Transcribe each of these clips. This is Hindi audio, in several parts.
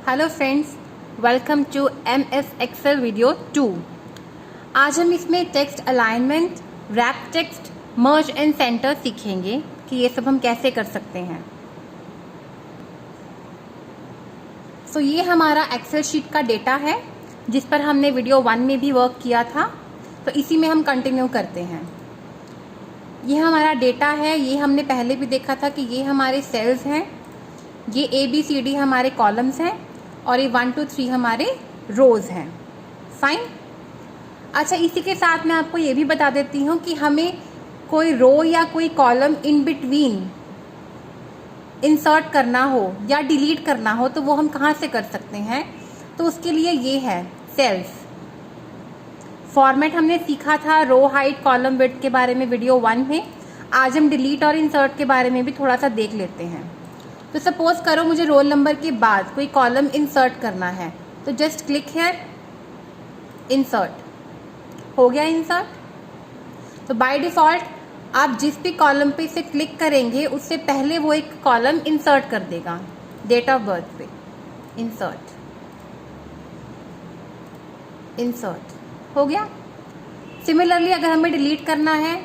Hello friends, welcome to MS Excel video 2। आज हम इसमें text alignment, wrap text, merge and centre सीखेंगे कि ये सब हम कैसे कर सकते हैं। सो ये हमारा एक्सेल शीट का डेटा है जिस पर हमने वीडियो 1 में भी वर्क किया था, तो इसी में हम कंटिन्यू करते हैं। ये हमारा डेटा है, ये हमने पहले भी देखा था कि ये हमारे सेल्स हैं, ये ABCD हमारे कॉलम्स हैं और ये 1 2 3 हमारे रोज हैं। फाइन। अच्छा, इसी के साथ मैं आपको ये भी बता देती हूँ कि हमें कोई रो या कोई कॉलम इन बिटवीन इंसर्ट करना हो या डिलीट करना हो तो वो हम कहाँ से कर सकते हैं। तो उसके लिए ये है सेल्स फॉर्मेट। हमने सीखा था रो हाइट, कॉलम विड्थ के बारे में वीडियो 1 में। आज हम डिलीट और इंसर्ट के बारे में भी थोड़ा सा देख लेते हैं। तो सपोज करो मुझे रोल नंबर के बाद कोई कॉलम इंसर्ट करना है, तो जस्ट क्लिक हियर, इंसर्ट हो गया। इंसर्ट तो बाय डिफॉल्ट आप जिस भी कॉलम पे इसे क्लिक करेंगे उससे पहले वो एक कॉलम इंसर्ट कर देगा डेट ऑफ बर्थ पे। इंसर्ट हो गया। सिमिलरली अगर हमें डिलीट करना है,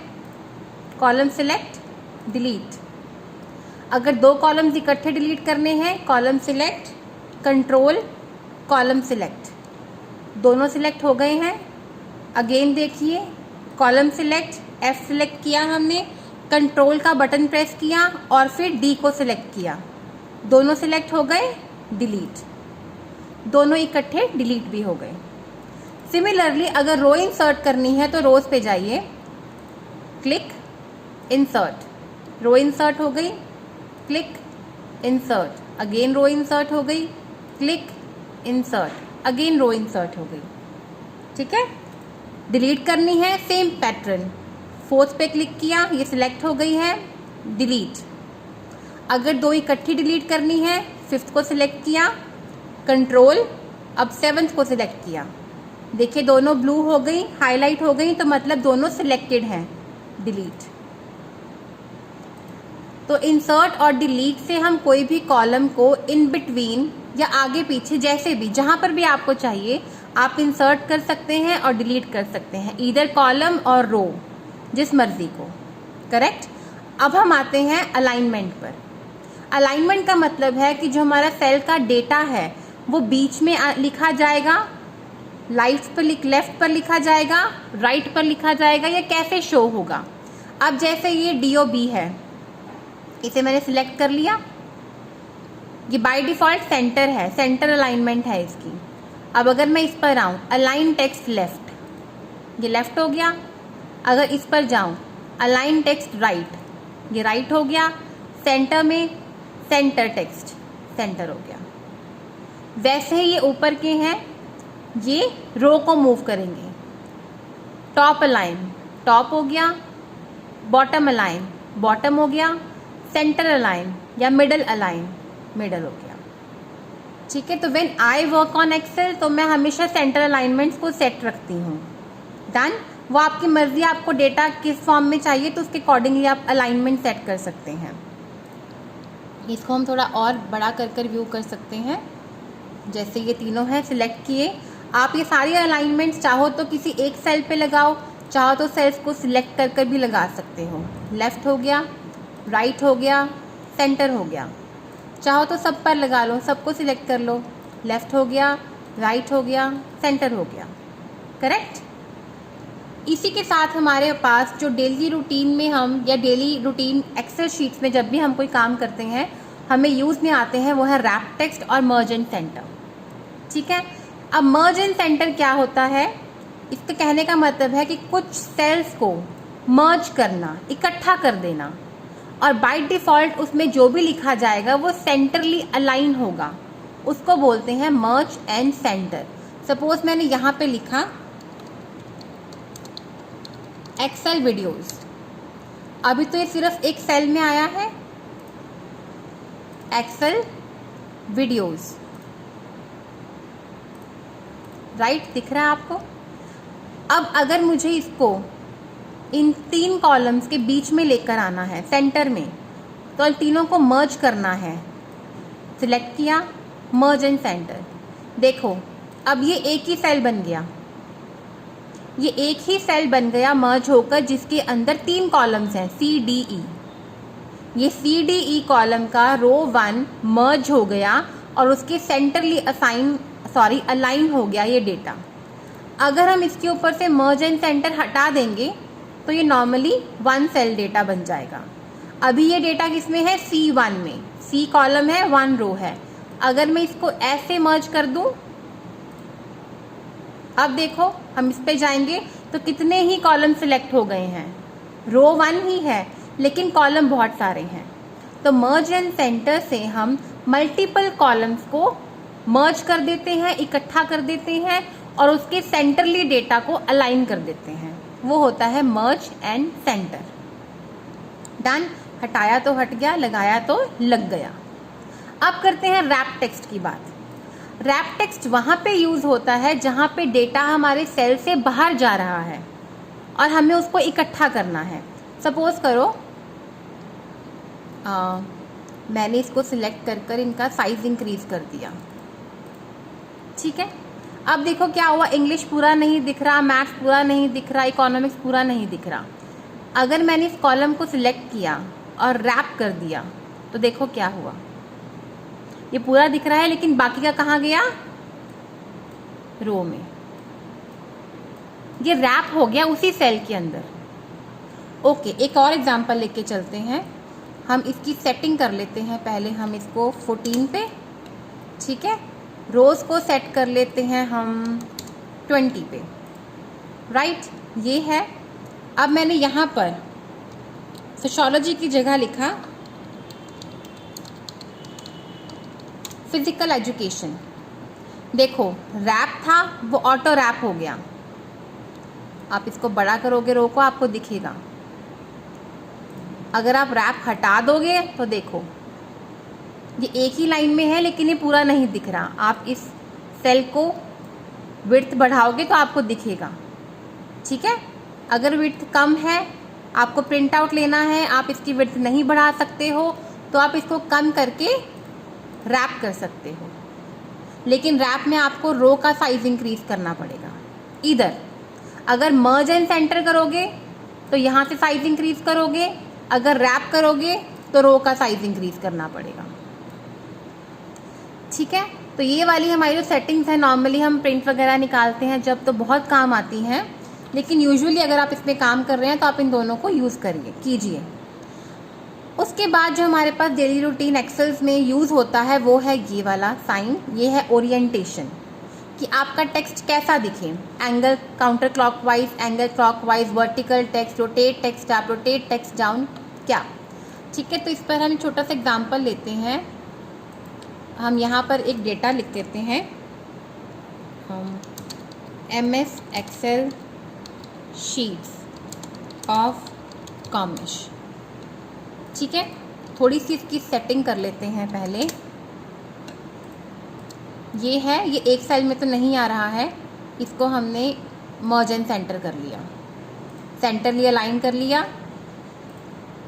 कॉलम सिलेक्ट, डिलीट। अगर 2 कॉलम्स इकट्ठे डिलीट करने हैं, column select, control, column select, दोनों सिलेक्ट हो गए हैं। अगेन देखिए, कॉलम सिलेक्ट, F सिलेक्ट किया हमने, कंट्रोल का बटन प्रेस किया और फिर D को सिलेक्ट किया, दोनों सिलेक्ट हो गए, डिलीट, दोनों इकट्ठे डिलीट भी हो गए। सिमिलरली अगर रो इंसर्ट करनी है तो रोज पे जाइए, क्लिक, इंसर्ट, रो इंसर्ट हो गई, क्लिक, इंसर्ट, अगेन रो इंसर्ट हो गई, क्लिक, इंसर्ट, अगेन रो इंसर्ट हो गई। ठीक है। डिलीट करनी है, सेम पैटर्न, 4th पे क्लिक किया, ये सिलेक्ट हो गई है, डिलीट। अगर 2 इकट्ठी डिलीट करनी है, 5th को सिलेक्ट किया, कंट्रोल, अब 7th को सिलेक्ट किया, देखिए दोनों ब्लू हो गई, हाईलाइट हो गई, तो मतलब दोनों सिलेक्टेड हैं, डिलीट। तो इंसर्ट और डिलीट से हम कोई भी कॉलम को इन बिटवीन या आगे पीछे जैसे भी, जहां पर भी आपको चाहिए आप इंसर्ट कर सकते हैं और डिलीट कर सकते हैं, ईदर कॉलम और रो, जिस मर्जी को। करेक्ट। अब हम आते हैं अलाइनमेंट पर। अलाइनमेंट का मतलब है कि जो हमारा सेल का डेटा है वो बीच में लिखा जाएगा, लेफ्ट पर लिखा जाएगा, राइट पर लिखा जाएगा, या कैसे शो होगा। अब जैसे ये DOB है, इसे मैंने सिलेक्ट कर लिया, ये बाय डिफॉल्ट सेंटर है, सेंटर अलाइनमेंट है इसकी। अब अगर मैं इस पर आऊं, अलाइन टेक्स्ट लेफ्ट, ये लेफ्ट हो गया। अगर इस पर जाऊं, अलाइन टेक्स्ट राइट, ये राइट हो गया। सेंटर में सेंटर टेक्स्ट, सेंटर हो गया। वैसे ही ये ऊपर के हैं, ये रो को मूव करेंगे। टॉप अलाइन, टॉप हो गया, बॉटम अलाइन, बॉटम हो गया, सेंटर अलाइन या मिडल अलाइन, मिडल हो गया। ठीक है। तो when I work on Excel तो मैं हमेशा सेंटर अलाइनमेंट्स को सेट रखती हूँ। डन। वो आपकी मर्जी, आपको डेटा किस फॉर्म में चाहिए तो उसके अकॉर्डिंगली आप अलाइनमेंट सेट कर सकते हैं। इसको हम थोड़ा और बड़ा कर व्यू कर सकते हैं। जैसे ये तीनों हैं सिलेक्ट किए, आप ये सारी अलाइनमेंट्स चाहो तो किसी एक सेल पे लगाओ, चाहो तो सेल्स को सिलेक्ट कर भी लगा सकते हो। लेफ्ट हो गया, राइट हो गया, सेंटर हो गया। चाहो तो सब पर लगा लो, सबको सिलेक्ट कर लो, लेफ्ट हो गया, राइट हो गया, सेंटर हो गया। करेक्ट। इसी के साथ हमारे पास जो डेली रूटीन में हम, या डेली रूटीन एक्सेल शीट्स में जब भी हम कोई काम करते हैं हमें यूज में आते हैं, वो है रैप टेक्स्ट और मर्ज एंड सेंटर। ठीक है। अब मर्ज एंड सेंटर क्या होता है, इसके कहने का मतलब है कि कुछ सेल्स को मर्ज करना, इकट्ठा कर देना, और बाय डिफॉल्ट उसमें जो भी लिखा जाएगा वो सेंटरली अलाइन होगा, उसको बोलते हैं मर्ज एंड सेंटर। सपोज मैंने यहाँ पे लिखा एक्सेल वीडियोस, अभी तो ये सिर्फ एक सेल में आया है, एक्सेल वीडियोस, राइट, दिख रहा है आपको। अब अगर मुझे इसको इन 3 कॉलम्स के बीच में लेकर आना है, सेंटर में, तो तीनों को मर्ज करना है। सिलेक्ट किया, मर्ज एंड सेंटर। देखो अब ये एक ही सेल बन गया, ये एक ही सेल बन गया मर्ज होकर, जिसके अंदर 3 कॉलम्स हैं सी डी ई। ये सी डी ई कॉलम का रो 1 मर्ज हो गया और उसके सेंटरली अलाइन हो गया ये डेटा। अगर हम इसके ऊपर से मर्ज एंड सेंटर हटा देंगे तो ये नॉर्मली 1 सेल डेटा बन जाएगा। अभी ये डेटा किसमें है? C1 में। C कॉलम है, 1 रो है। अगर मैं इसको ऐसे मर्ज कर दूं, अब देखो हम इस पे जाएंगे तो कितने ही कॉलम सिलेक्ट हो गए हैं। रो 1 ही है लेकिन कॉलम बहुत सारे हैं। तो मर्ज एंड सेंटर से हम मल्टीपल कॉलम्स को मर्ज कर देते हैं, इकट्ठा कर देते हैं और उसके सेंटरली डेटा को अलाइन कर देते हैं। वो होता है मर्ज एंड सेंटर। डन। हटाया तो हट गया, लगाया तो लग गया। अब करते हैं रैप टेक्स्ट की बात। रैप टेक्स्ट वहाँ पे यूज़ होता है जहाँ पे डेटा हमारे सेल से बाहर जा रहा है और हमें उसको इकट्ठा करना है। सपोज करो मैंने इसको सिलेक्ट कर इनका साइज इंक्रीज कर दिया, ठीक है। अब देखो क्या हुआ, इंग्लिश पूरा नहीं दिख रहा, मैथ्स पूरा नहीं दिख रहा, इकोनॉमिक्स पूरा नहीं दिख रहा। अगर मैंने इस कॉलम को सिलेक्ट किया और रैप कर दिया तो देखो क्या हुआ, ये पूरा दिख रहा है लेकिन बाकी का कहाँ गया? रो में। ये रैप हो गया उसी सेल के अंदर। ओके, एक और एग्जांपल लेके चलते हैं। हम इसकी सेटिंग कर लेते हैं। पहले हम इसको 14 पे, ठीक है। रोज को सेट कर लेते हैं हम 20 पे, राइट। ये है। अब मैंने यहाँ पर सोशियोलॉजी की जगह लिखा फिजिकल एजुकेशन। देखो रैप था वो ऑटो रैप हो गया। आप इसको बड़ा करोगे रो को, आपको दिखेगा। अगर आप रैप हटा दोगे तो देखो ये एक ही लाइन में है लेकिन ये पूरा नहीं दिख रहा। आप इस सेल को विड्थ बढ़ाओगे तो आपको दिखेगा, ठीक है। अगर विड्थ कम है, आपको प्रिंट आउट लेना है, आप इसकी विड्थ नहीं बढ़ा सकते हो तो आप इसको कम करके रैप कर सकते हो। लेकिन रैप में आपको रो का साइज इंक्रीज करना पड़ेगा। इधर अगर मर्ज एंड सेंटर करोगे तो यहाँ से साइज इंक्रीज करोगे, अगर रैप करोगे तो रो का साइज इंक्रीज करना पड़ेगा, ठीक है। तो ये वाली हमारी जो सेटिंग्स है, नॉर्मली हम प्रिंट वगैरह निकालते हैं जब तो बहुत काम आती हैं, लेकिन यूजुअली अगर आप इसमें काम कर रहे हैं तो आप इन दोनों को यूज़ कीजिए। उसके बाद जो हमारे पास डेली रूटीन एक्सेल्स में यूज़ होता है वो है ये वाला साइन। ये है ओरिएंटेशन, कि आपका टेक्स्ट कैसा दिखे। Angle counter clockwise, angle clockwise, vertical text, rotate text up, rotate text down, क्या, ठीक है। तो इस पर हम छोटा सा एग्जांपल लेते हैं। हम यहाँ पर एक डेटा लिख देते हैं, MS एक्सेल शीट्स ऑफ कॉमिश, ठीक है। थोड़ी सी इसकी सेटिंग कर लेते हैं पहले। ये है, ये एक सेल में तो नहीं आ रहा है, इसको हमने मर्ज एंड सेंटर कर लिया, सेंटरली अलाइन कर लिया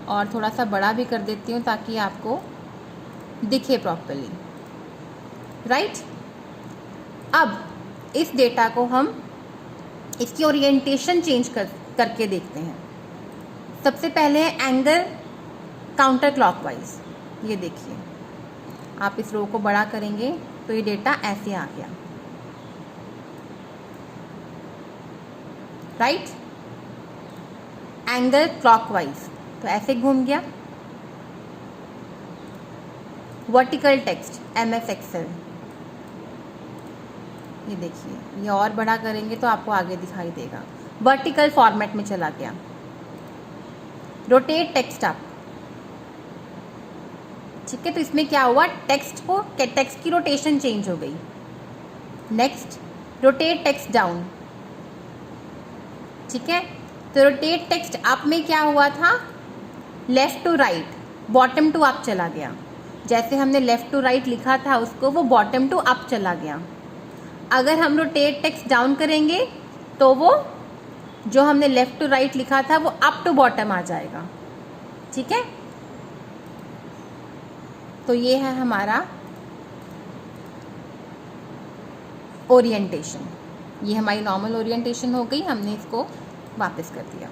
और थोड़ा सा बड़ा भी कर देती हूँ ताकि आपको दिखे प्रॉपर्ली, राइट। अब इस डेटा को हम इसकी ओरिएंटेशन चेंज करके देखते हैं। सबसे पहले है एंगल काउंटर क्लॉकवाइज। ये देखिए, आप इस रो को बड़ा करेंगे तो ये डेटा ऐसे आ गया, राइट। एंगल क्लॉकवाइज तो ऐसे घूम गया। वर्टिकल टेक्स्ट MS एक्सेल, ये देखिए, ये और बड़ा करेंगे तो आपको आगे दिखाई देगा, वर्टिकल फॉर्मेट में चला गया। रोटेट टेक्स्ट अप, ठीक है। तो इसमें क्या हुआ, टेक्स्ट की रोटेशन चेंज हो गई। नेक्स्ट रोटेट टेक्स्ट डाउन, ठीक है। तो रोटेट टेक्स्ट अप में क्या हुआ था, left to right, bottom to up चला गया। जैसे हमने लेफ्ट टू राइट लिखा था उसको, वो बॉटम टू अप चला गया। अगर हम रोटेट टेक्स्ट डाउन करेंगे तो वो जो हमने लेफ्ट टू राइट लिखा था वो अप टू बॉटम आ जाएगा, ठीक है। तो ये है हमारा ओरिएंटेशन। ये हमारी नॉर्मल ओरिएंटेशन हो गई, हमने इसको वापस कर दिया।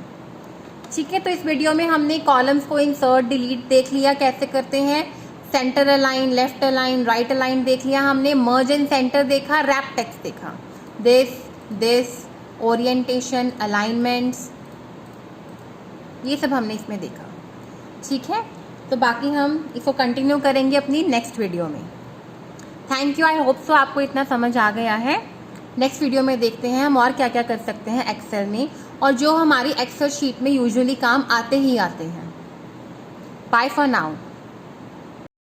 ठीक है, तो इस वीडियो में हमने कॉलम्स को इंसर्ट डिलीट देख लिया कैसे करते हैं, centre align, left align, right align देख लिया हमने, मर्ज एंड सेंटर देखा, रैप टेक्स्ट देखा, दिस, ओरिएंटेशन, अलाइनमेंट्स, ये सब हमने इसमें देखा। ठीक है, तो बाकी हम इसको कंटिन्यू करेंगे अपनी नेक्स्ट वीडियो में। Thank you, I hope so आपको इतना समझ आ गया है। नेक्स्ट वीडियो में देखते हैं हम और क्या क्या कर सकते हैं एक्सेल में, और जो हमारी एक्सेल शीट में यूजुअली काम आते ही आते हैं। Bye for now.